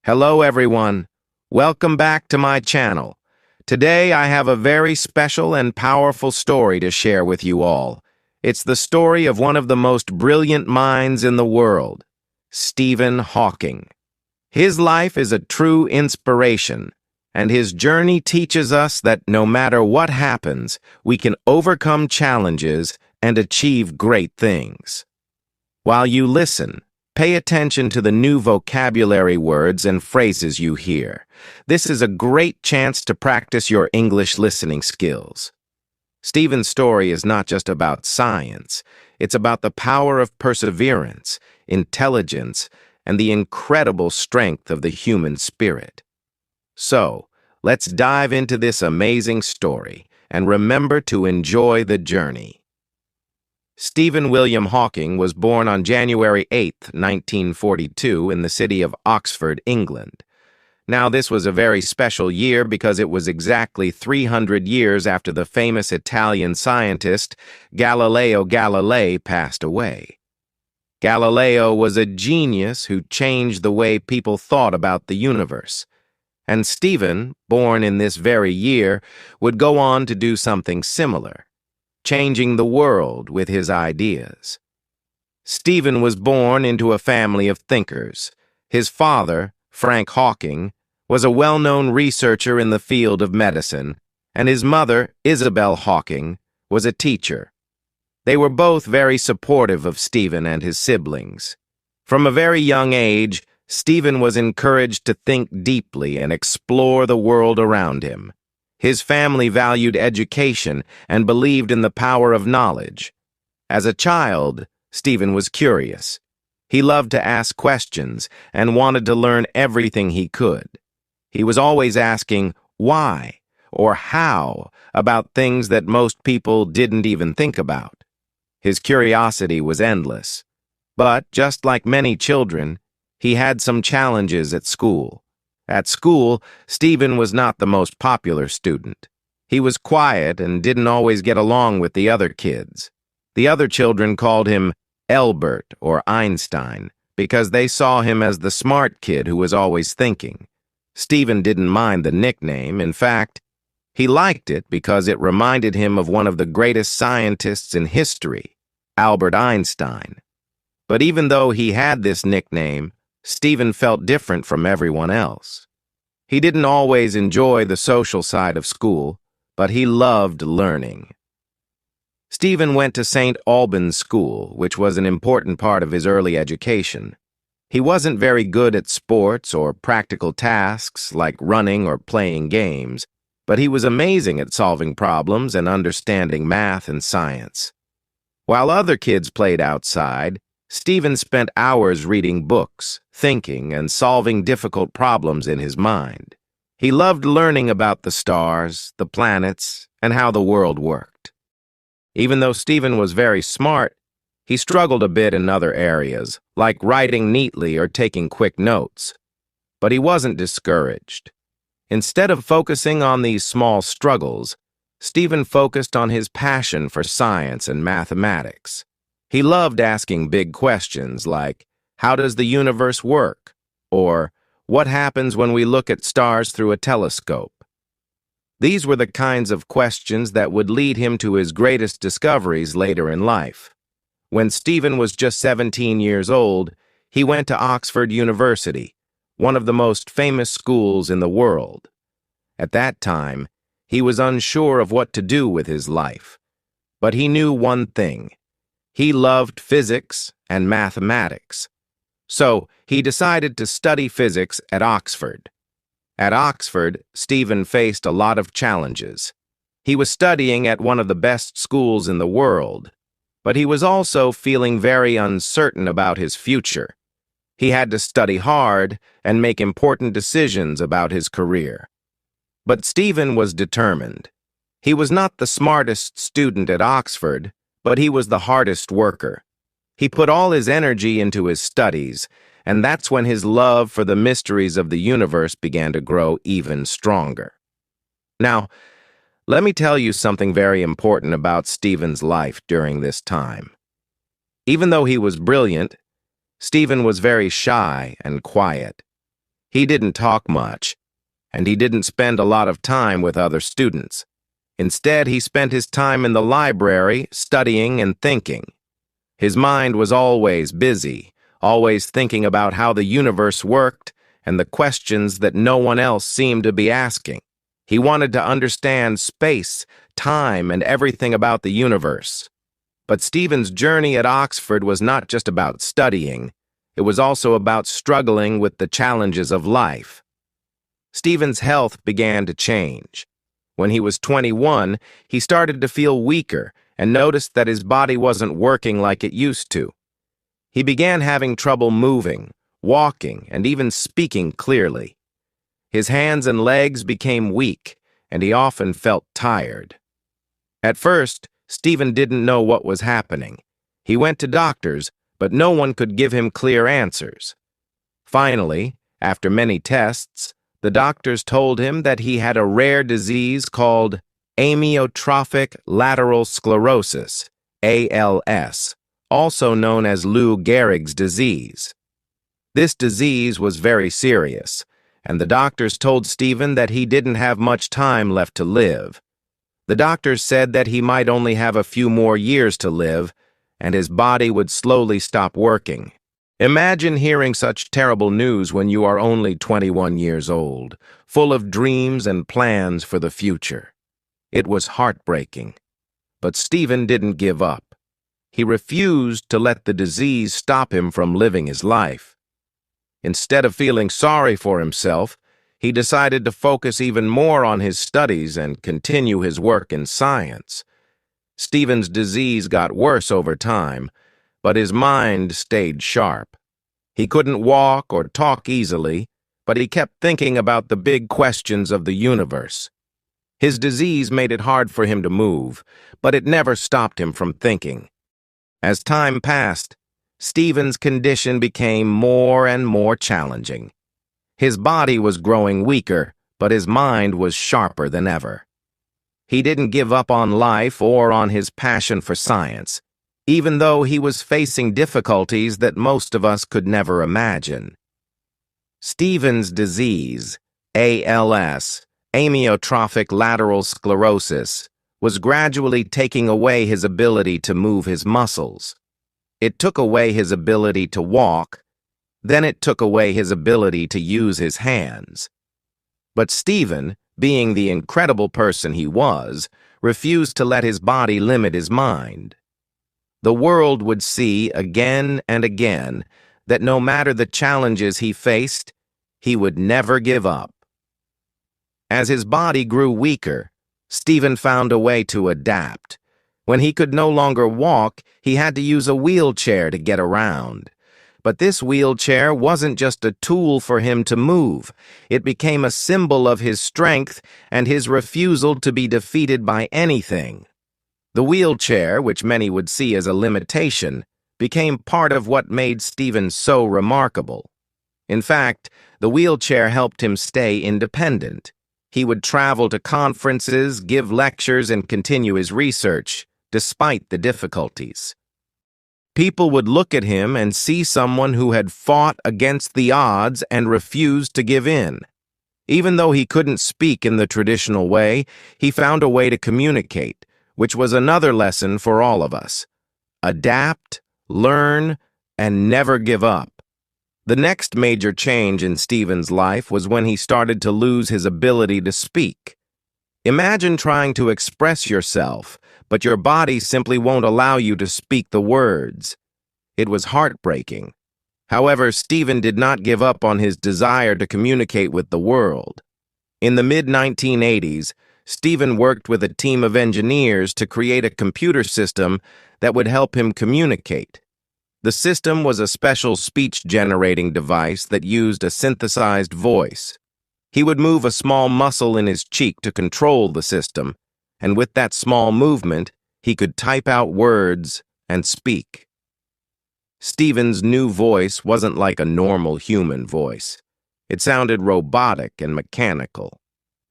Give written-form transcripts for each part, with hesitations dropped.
Hello everyone. Welcome back to my channel. Today I have a very special and powerful story to share with you all. It's the story of one of the most brilliant minds in the world, Stephen Hawking. His life is a true inspiration, and his journey teaches us that no matter what happens, we can overcome challenges and achieve great things. While you listen, pay attention to the new vocabulary words and phrases you hear. This is a great chance to practice your English listening skills. Stephen's story is not just about science. It's about the power of perseverance, intelligence, and the incredible strength of the human spirit. So, let's dive into this amazing story, and remember to enjoy the journey. Stephen William Hawking was born on January 8, 1942, in the city of Oxford, England. Now, this was a very special year because it was exactly 300 years after the famous Italian scientist Galileo Galilei passed away. Galileo was a genius who changed the way people thought about the universe. And Stephen, born in this very year, would go on to do something similar, changing the world with his ideas. Stephen was born into a family of thinkers. His father, Frank Hawking, was a well-known researcher in the field of medicine, and his mother, Isabel Hawking, was a teacher. They were both very supportive of Stephen and his siblings. From a very young age, Stephen was encouraged to think deeply and explore the world around him. His family valued education and believed in the power of knowledge. As a child, Stephen was curious. He loved to ask questions and wanted to learn everything he could. He was always asking why or how about things that most people didn't even think about. His curiosity was endless. But, just like many children, he had some challenges at school. At school, Stephen was not the most popular student. He was quiet and didn't always get along with the other kids. The other children called him Albert or Einstein because they saw him as the smart kid who was always thinking. Stephen didn't mind the nickname. In fact, he liked it because it reminded him of one of the greatest scientists in history, Albert Einstein. But even though he had this nickname, Stephen felt different from everyone else. He didn't always enjoy the social side of school, but he loved learning. Stephen went to St. Albans School, which was an important part of his early education. He wasn't very good at sports or practical tasks like running or playing games, but he was amazing at solving problems and understanding math and science. While other kids played outside, Stephen spent hours reading books, thinking, and solving difficult problems in his mind. He loved learning about the stars, the planets, and how the world worked. Even though Stephen was very smart, he struggled a bit in other areas, like writing neatly or taking quick notes. But he wasn't discouraged. Instead of focusing on these small struggles, Stephen focused on his passion for science and mathematics. He loved asking big questions like, how does the universe work? Or, what happens when we look at stars through a telescope? These were the kinds of questions that would lead him to his greatest discoveries later in life. When Stephen was just 17 years old, he went to Oxford University, one of the most famous schools in the world. At that time, he was unsure of what to do with his life. But he knew one thing. He loved physics and mathematics. So, he decided to study physics at Oxford. At Oxford, Stephen faced a lot of challenges. He was studying at one of the best schools in the world, but he was also feeling very uncertain about his future. He had to study hard and make important decisions about his career. But Stephen was determined. He was not the smartest student at Oxford, but he was the hardest worker. He put all his energy into his studies, and that's when his love for the mysteries of the universe began to grow even stronger. Now, let me tell you something very important about Stephen's life during this time. Even though he was brilliant, Stephen was very shy and quiet. He didn't talk much, and he didn't spend a lot of time with other students. Instead, he spent his time in the library studying and thinking. His mind was always busy, always thinking about how the universe worked and the questions that no one else seemed to be asking. He wanted to understand space, time, and everything about the universe. But Stephen's journey at Oxford was not just about studying. It was also about struggling with the challenges of life. Stephen's health began to change. When he was 21, he started to feel weaker and noticed that his body wasn't working like it used to. He began having trouble moving, walking, and even speaking clearly. His hands and legs became weak, and he often felt tired. At first, Stephen didn't know what was happening. He went to doctors, but no one could give him clear answers. Finally, after many tests, the doctors told him that he had a rare disease called amyotrophic lateral sclerosis, ALS, also known as Lou Gehrig's disease. This disease was very serious, and the doctors told Stephen that he didn't have much time left to live. The doctors said that he might only have a few more years to live, and his body would slowly stop working. Imagine hearing such terrible news when you are only 21 years old, full of dreams and plans for the future. It was heartbreaking. But Stephen didn't give up. He refused to let the disease stop him from living his life. Instead of feeling sorry for himself, he decided to focus even more on his studies and continue his work in science. Stephen's disease got worse over time, but his mind stayed sharp. He couldn't walk or talk easily, but he kept thinking about the big questions of the universe. His disease made it hard for him to move, but it never stopped him from thinking. As time passed, Stephen's condition became more and more challenging. His body was growing weaker, but his mind was sharper than ever. He didn't give up on life or on his passion for science, even though he was facing difficulties that most of us could never imagine. Stephen's disease, ALS, amyotrophic lateral sclerosis, was gradually taking away his ability to move his muscles. It took away his ability to walk, then it took away his ability to use his hands. But Stephen, being the incredible person he was, refused to let his body limit his mind. The world would see again and again that no matter the challenges he faced, he would never give up. As his body grew weaker, Stephen found a way to adapt. When he could no longer walk, he had to use a wheelchair to get around. But this wheelchair wasn't just a tool for him to move. It became a symbol of his strength and his refusal to be defeated by anything. The wheelchair, which many would see as a limitation, became part of what made Stephen so remarkable. In fact, the wheelchair helped him stay independent. He would travel to conferences, give lectures, and continue his research, despite the difficulties. People would look at him and see someone who had fought against the odds and refused to give in. Even though he couldn't speak in the traditional way, he found a way to communicate, which was another lesson for all of us. Adapt, learn, and never give up. The next major change in Stephen's life was when he started to lose his ability to speak. Imagine trying to express yourself, but your body simply won't allow you to speak the words. It was heartbreaking. However, Stephen did not give up on his desire to communicate with the world. In the mid-1980s, Stephen worked with a team of engineers to create a computer system that would help him communicate. The system was a special speech-generating device that used a synthesized voice. He would move a small muscle in his cheek to control the system, and with that small movement, he could type out words and speak. Stephen's new voice wasn't like a normal human voice. It sounded robotic and mechanical.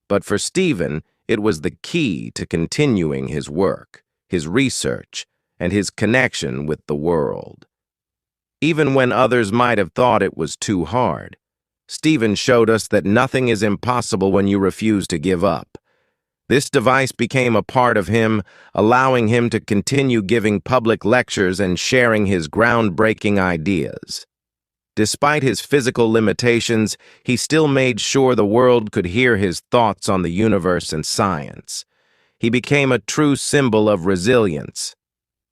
But for Stephen, it was the key to continuing his work, his research, and his connection with the world. Even when others might have thought it was too hard, Stephen showed us that nothing is impossible when you refuse to give up. This device became a part of him, allowing him to continue giving public lectures and sharing his groundbreaking ideas. Despite his physical limitations, he still made sure the world could hear his thoughts on the universe and science. He became a true symbol of resilience.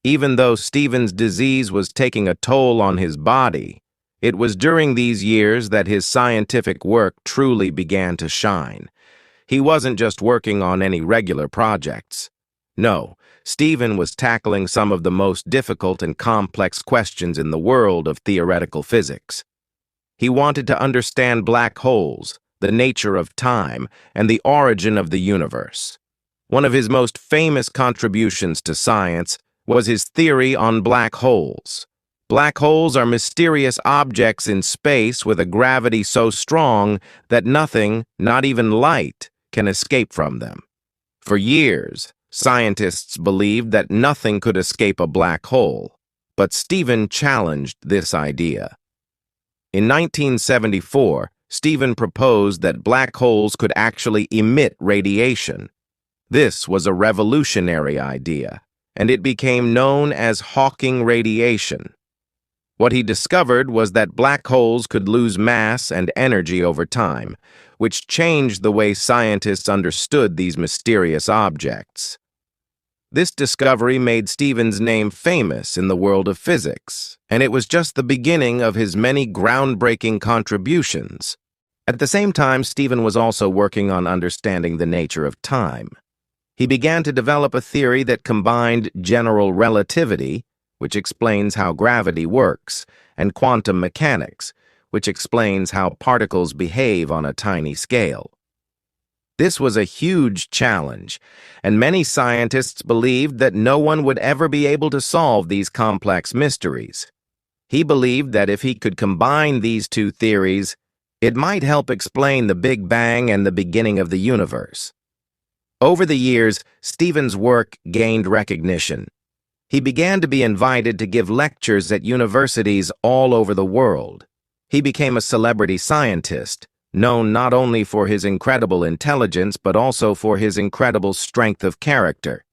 Even though Stephen's disease was taking a toll on his body, it was during these years that his scientific work truly began to shine. He wasn't just working on any regular projects. No, Stephen was tackling some of the most difficult and complex questions in the world of theoretical physics. He wanted to understand black holes, the nature of time, and the origin of the universe. One of his most famous contributions to science was his theory on black holes. Black holes are mysterious objects in space with a gravity so strong that nothing, not even light, can escape from them. For years, scientists believed that nothing could escape a black hole, but Stephen challenged this idea. In 1974, Stephen proposed that black holes could actually emit radiation. This was a revolutionary idea, and it became known as Hawking radiation. What he discovered was that black holes could lose mass and energy over time, which changed the way scientists understood these mysterious objects. This discovery made Stephen's name famous in the world of physics, and it was just the beginning of his many groundbreaking contributions. At the same time, Stephen was also working on understanding the nature of time. He began to develop a theory that combined general relativity, which explains how gravity works, and quantum mechanics, which explains how particles behave on a tiny scale. This was a huge challenge, and many scientists believed that no one would ever be able to solve these complex mysteries. He believed that if he could combine these two theories, it might help explain the Big Bang and the beginning of the universe. Over the years, Stephen's work gained recognition. He began to be invited to give lectures at universities all over the world. He became a celebrity scientist, known not only for his incredible intelligence but also for his incredible strength of character.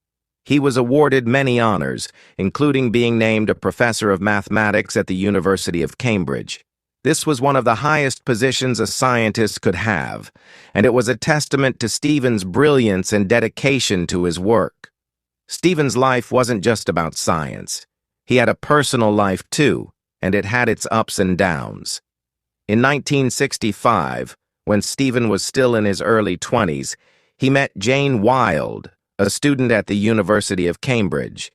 He was awarded many honors, including being named a professor of mathematics at the University of Cambridge. This was one of the highest positions a scientist could have, and it was a testament to Stephen's brilliance and dedication to his work. Stephen's life wasn't just about science. He had a personal life too, and it had its ups and downs. In 1965, when Stephen was still in his early 20s, he met Jane Wilde, a student at the University of Cambridge.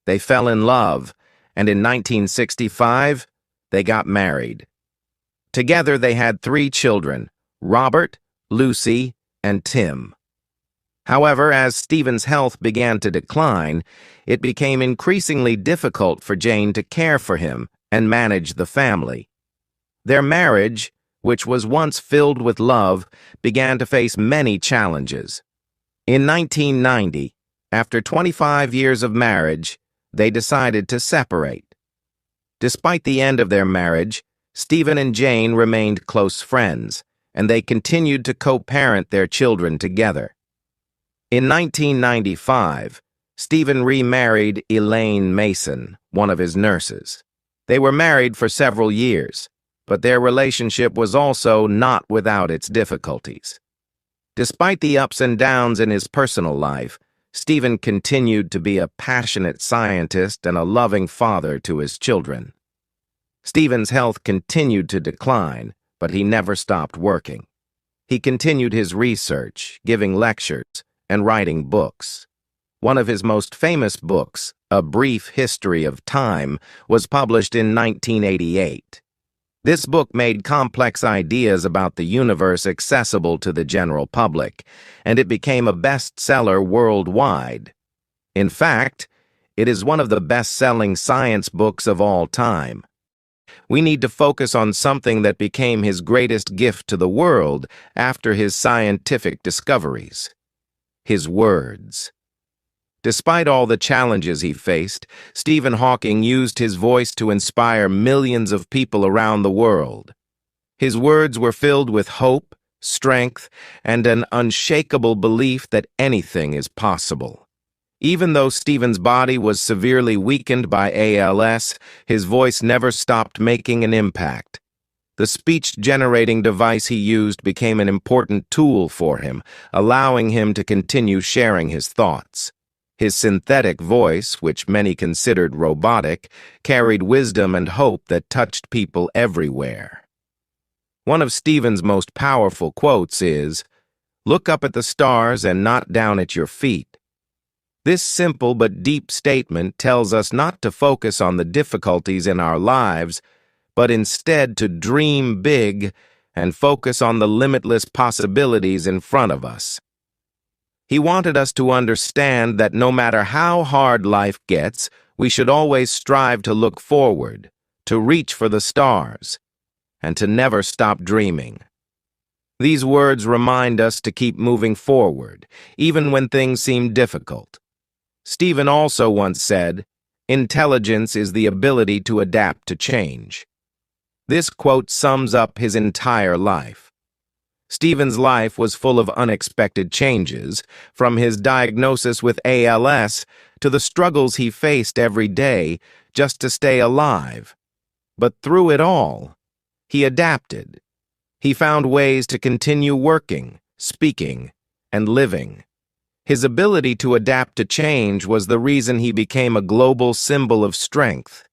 They fell in love, and in 1965, they got married. Together they had 3 children, Robert, Lucy, and Tim. However, as Stephen's health began to decline, it became increasingly difficult for Jane to care for him and manage the family. Their marriage, which was once filled with love, began to face many challenges. In 1990, after 25 years of marriage, they decided to separate. Despite the end of their marriage, Stephen and Jane remained close friends, and they continued to co-parent their children together. In 1995, Stephen remarried Elaine Mason, one of his nurses. They were married for several years, but their relationship was also not without its difficulties. Despite the ups and downs in his personal life, Stephen continued to be a passionate scientist and a loving father to his children. Stephen's health continued to decline, but he never stopped working. He continued his research, giving lectures, and writing books. One of his most famous books, A Brief History of Time, was published in 1988. This book made complex ideas about the universe accessible to the general public, and it became a bestseller worldwide. In fact, it is one of the best-selling science books of all time. We need to focus on something that became his greatest gift to the world after his scientific discoveries: his words. Despite all the challenges he faced, Stephen Hawking used his voice to inspire millions of people around the world. His words were filled with hope, strength, and an unshakable belief that anything is possible. Even though Stephen's body was severely weakened by ALS, his voice never stopped making an impact. The speech-generating device he used became an important tool for him, allowing him to continue sharing his thoughts. His synthetic voice, which many considered robotic, carried wisdom and hope that touched people everywhere. One of Stephen's most powerful quotes is, "Look up at the stars and not down at your feet." This simple but deep statement tells us not to focus on the difficulties in our lives, but instead to dream big and focus on the limitless possibilities in front of us. He wanted us to understand that no matter how hard life gets, we should always strive to look forward, to reach for the stars, and to never stop dreaming. These words remind us to keep moving forward, even when things seem difficult. Stephen also once said, "Intelligence is the ability to adapt to change." This quote sums up his entire life. Stephen's life was full of unexpected changes, from his diagnosis with ALS to the struggles he faced every day just to stay alive. But through it all, he adapted. He found ways to continue working, speaking, and living. His ability to adapt to change was the reason he became a global symbol of strength.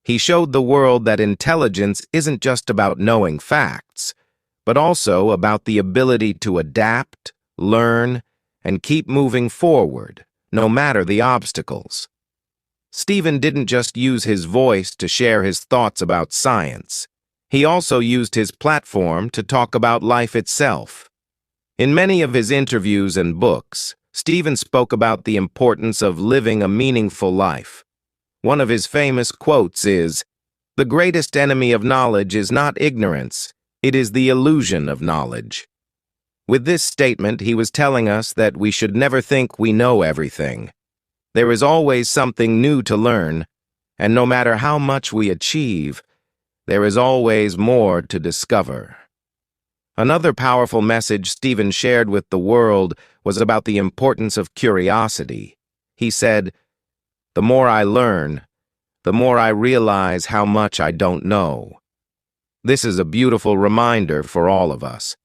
He showed the world that intelligence isn't just about knowing facts, but also about the ability to adapt, learn, and keep moving forward, no matter the obstacles. Stephen didn't just use his voice to share his thoughts about science. He also used his platform to talk about life itself. In many of his interviews and books, Stephen spoke about the importance of living a meaningful life. One of his famous quotes is, "The greatest enemy of knowledge is not ignorance, it is the illusion of knowledge." With this statement, he was telling us that we should never think we know everything. There is always something new to learn, and no matter how much we achieve, there is always more to discover. Another powerful message Stephen shared with the world was about the importance of curiosity. He said, "The more I learn, the more I realize how much I don't know." This is a beautiful reminder for all of us.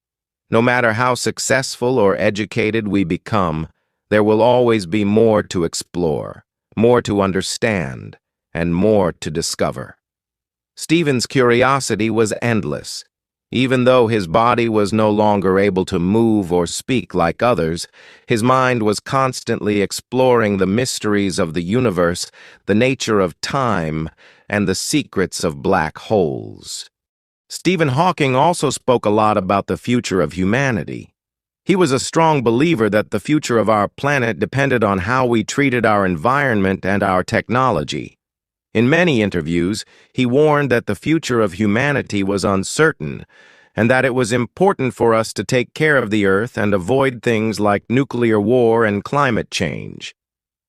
No matter how successful or educated we become, there will always be more to explore, more to understand, and more to discover. Stephen's curiosity was endless. Even though his body was no longer able to move or speak like others, his mind was constantly exploring the mysteries of the universe, the nature of time, and the secrets of black holes. Stephen Hawking also spoke a lot about the future of humanity. He was a strong believer that the future of our planet depended on how we treated our environment and our technology. In many interviews, he warned that the future of humanity was uncertain and that it was important for us to take care of the Earth and avoid things like nuclear war and climate change.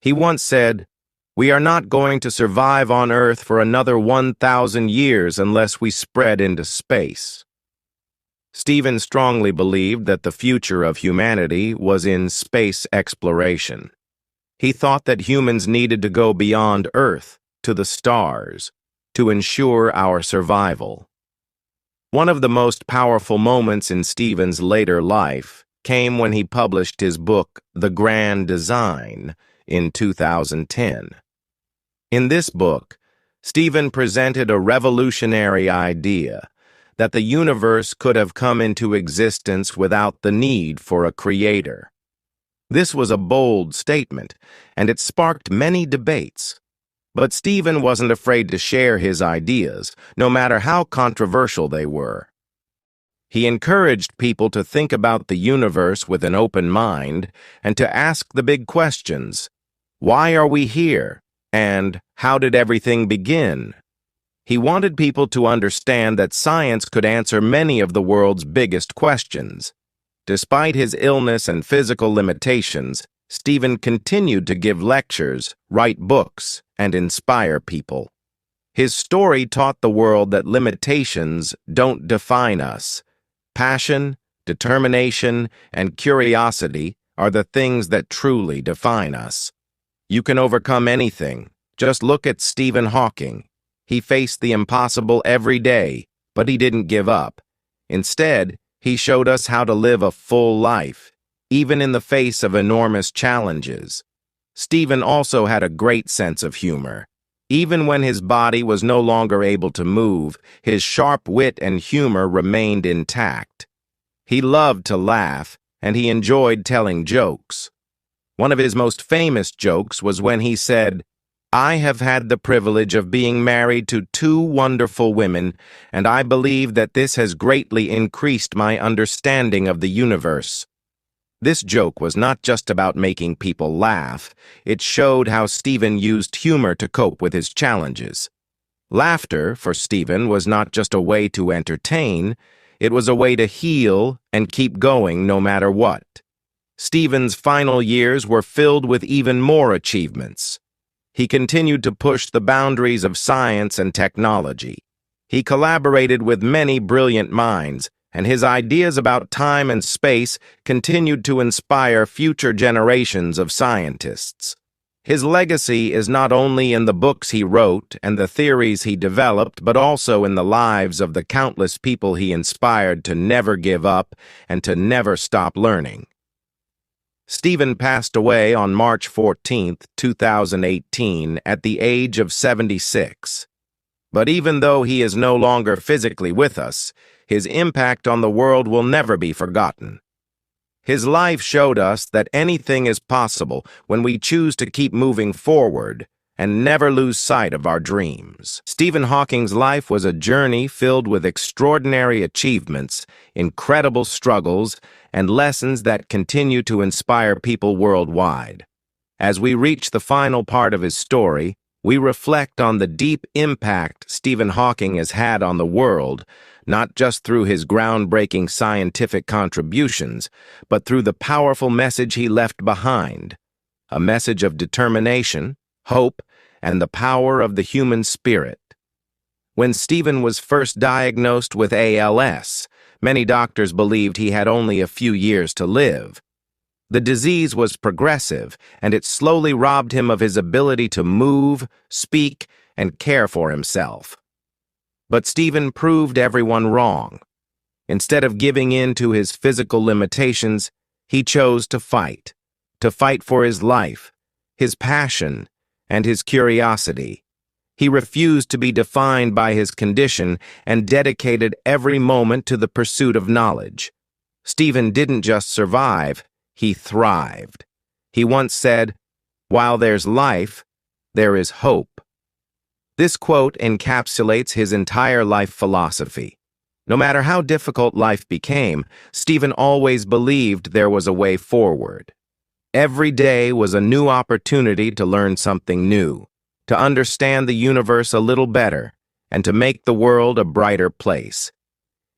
He once said, "We are not going to survive on Earth for another 1,000 years unless we spread into space." Stephen strongly believed that the future of humanity was in space exploration. He thought that humans needed to go beyond Earth, to the stars, to ensure our survival. One of the most powerful moments in Stephen's later life came when he published his book, The Grand Design, in 2010. In this book, Stephen presented a revolutionary idea that the universe could have come into existence without the need for a creator. This was a bold statement, and it sparked many debates. But Stephen wasn't afraid to share his ideas, no matter how controversial they were. He encouraged people to think about the universe with an open mind and to ask the big questions. Why are we here? And how did everything begin? He wanted people to understand that science could answer many of the world's biggest questions. Despite his illness and physical limitations, Stephen continued to give lectures, write books, and inspire people. His story taught the world that limitations don't define us. Passion, determination, and curiosity are the things that truly define us. You can overcome anything. Just look at Stephen Hawking. He faced the impossible every day, but he didn't give up. Instead, he showed us how to live a full life, even in the face of enormous challenges. Stephen also had a great sense of humor. Even when his body was no longer able to move, his sharp wit and humor remained intact. He loved to laugh, and he enjoyed telling jokes. One of his most famous jokes was when he said, "I have had the privilege of being married to two wonderful women, and I believe that this has greatly increased my understanding of the universe." This joke was not just about making people laugh. It showed how Stephen used humor to cope with his challenges. Laughter, for Stephen, was not just a way to entertain. It was a way to heal and keep going no matter what. Stephen's final years were filled with even more achievements. He continued to push the boundaries of science and technology. He collaborated with many brilliant minds, and his ideas about time and space continued to inspire future generations of scientists. His legacy is not only in the books he wrote and the theories he developed, but also in the lives of the countless people he inspired to never give up and to never stop learning. Stephen passed away on March 14, 2018, at the age of 76. But even though he is no longer physically with us, his impact on the world will never be forgotten. His life showed us that anything is possible when we choose to keep moving forward and never lose sight of our dreams. Stephen Hawking's life was a journey filled with extraordinary achievements, incredible struggles, and lessons that continue to inspire people worldwide. As we reach the final part of his story, we reflect on the deep impact Stephen Hawking has had on the world, not just through his groundbreaking scientific contributions, but through the powerful message he left behind, a message of determination, hope, and the power of the human spirit. When Stephen was first diagnosed with ALS, many doctors believed he had only a few years to live. The disease was progressive, and it slowly robbed him of his ability to move, speak, and care for himself. But Stephen proved everyone wrong. Instead of giving in to his physical limitations, he chose to fight for his life, his passion, and his curiosity. He refused to be defined by his condition and dedicated every moment to the pursuit of knowledge. Stephen didn't just survive, he thrived. He once said, "While there's life, there is hope." This quote encapsulates his entire life philosophy. No matter how difficult life became, Stephen always believed there was a way forward. Every day was a new opportunity to learn something new, to understand the universe a little better, and to make the world a brighter place.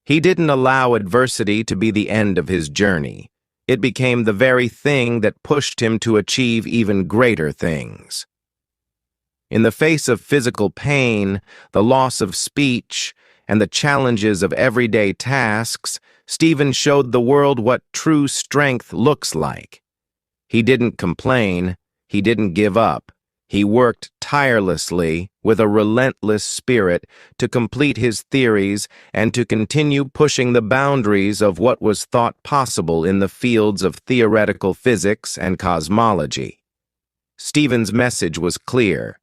He didn't allow adversity to be the end of his journey. It became the very thing that pushed him to achieve even greater things. In the face of physical pain, the loss of speech, and the challenges of everyday tasks, Stephen showed the world what true strength looks like. He didn't complain, he didn't give up. He worked tirelessly with a relentless spirit to complete his theories and to continue pushing the boundaries of what was thought possible in the fields of theoretical physics and cosmology. Stephen's message was clear.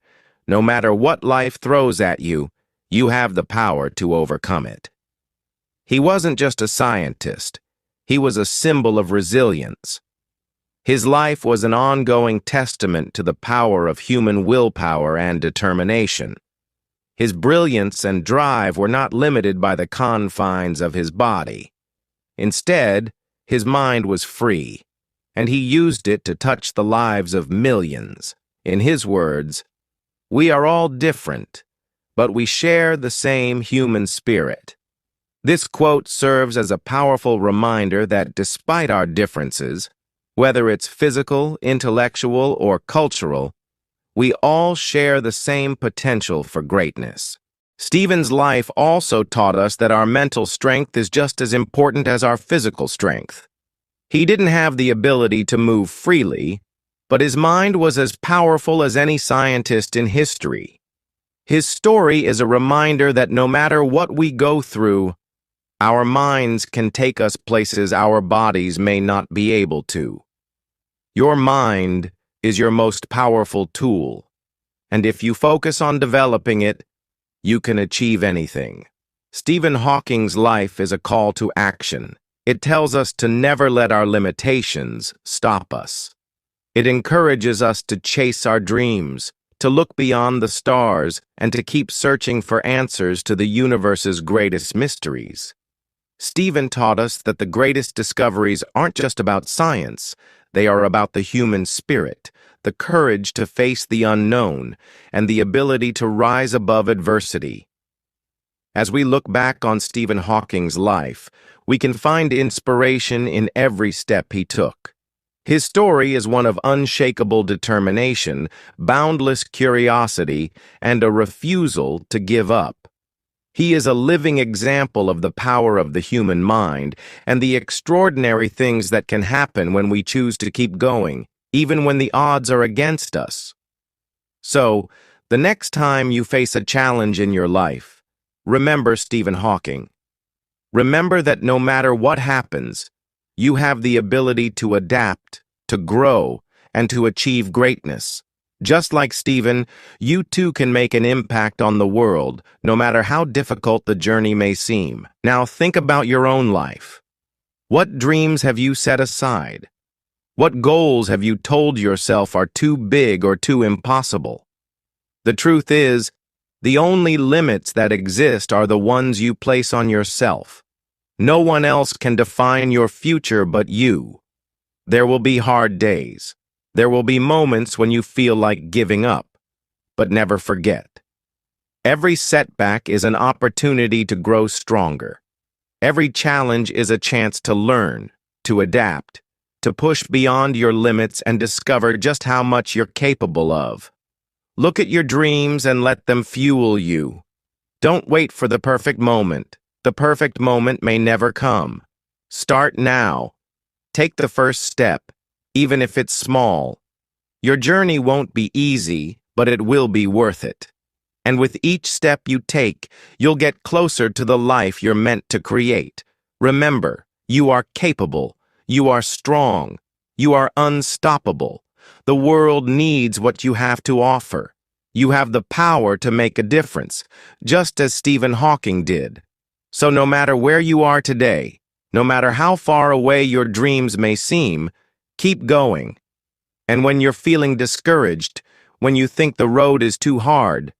No matter what life throws at you, you have the power to overcome it. He wasn't just a scientist. He was a symbol of resilience. His life was an ongoing testament to the power of human willpower and determination. His brilliance and drive were not limited by the confines of his body. Instead, his mind was free, and he used it to touch the lives of millions. In his words, "We are all different, but we share the same human spirit." This quote serves as a powerful reminder that despite our differences, whether it's physical, intellectual, or cultural, We all share the same potential for greatness. Stephen's life also taught us that our mental strength is just as important as our physical strength. He didn't have the ability to move freely, but his mind was as powerful as any scientist in history. His story is a reminder that no matter what we go through, our minds can take us places our bodies may not be able to. Your mind is your most powerful tool, and if you focus on developing it, you can achieve anything. Stephen Hawking's life is a call to action. It tells us to never let our limitations stop us. It encourages us to chase our dreams, to look beyond the stars, and to keep searching for answers to the universe's greatest mysteries. Stephen taught us that the greatest discoveries aren't just about science, they are about the human spirit, the courage to face the unknown, and the ability to rise above adversity. As we look back on Stephen Hawking's life, we can find inspiration in every step he took. His story is one of unshakable determination, boundless curiosity, and a refusal to give up. He is a living example of the power of the human mind and the extraordinary things that can happen when we choose to keep going, even when the odds are against us. So, the next time you face a challenge in your life, remember Stephen Hawking. Remember that no matter what happens, you have the ability to adapt, to grow, and to achieve greatness. Just like Stephen, you too can make an impact on the world, no matter how difficult the journey may seem. Now think about your own life. What dreams have you set aside? What goals have you told yourself are too big or too impossible? The truth is, the only limits that exist are the ones you place on yourself. No one else can define your future but you. There will be hard days. There will be moments when you feel like giving up, but never forget. Every setback is an opportunity to grow stronger. Every challenge is a chance to learn, to adapt, to push beyond your limits and discover just how much you're capable of. Look at your dreams and let them fuel you. Don't wait for the perfect moment. The perfect moment may never come. Start now. Take the first step, even if it's small. Your journey won't be easy, but it will be worth it. And with each step you take, you'll get closer to the life you're meant to create. Remember, you are capable, you are strong, you are unstoppable. The world needs what you have to offer. You have the power to make a difference, just as Stephen Hawking did. So no matter where you are today, no matter how far away your dreams may seem, keep going. And when you're feeling discouraged, when you think the road is too hard,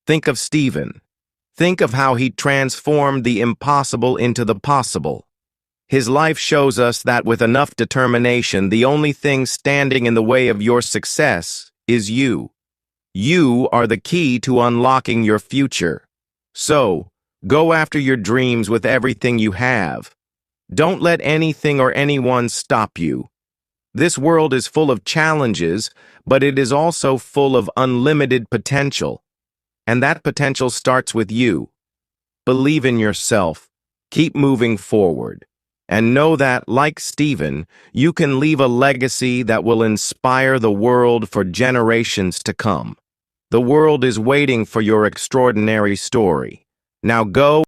think of Stephen. Think of how he transformed the impossible into the possible. His life shows us that with enough determination, the only thing standing in the way of your success is you. You are the key to unlocking your future. So, go after your dreams with everything you have. Don't let anything or anyone stop you. This world is full of challenges, but it is also full of unlimited potential. And that potential starts with you. Believe in yourself. Keep moving forward. And know that, like Stephen, you can leave a legacy that will inspire the world for generations to come. The world is waiting for your extraordinary story. Now go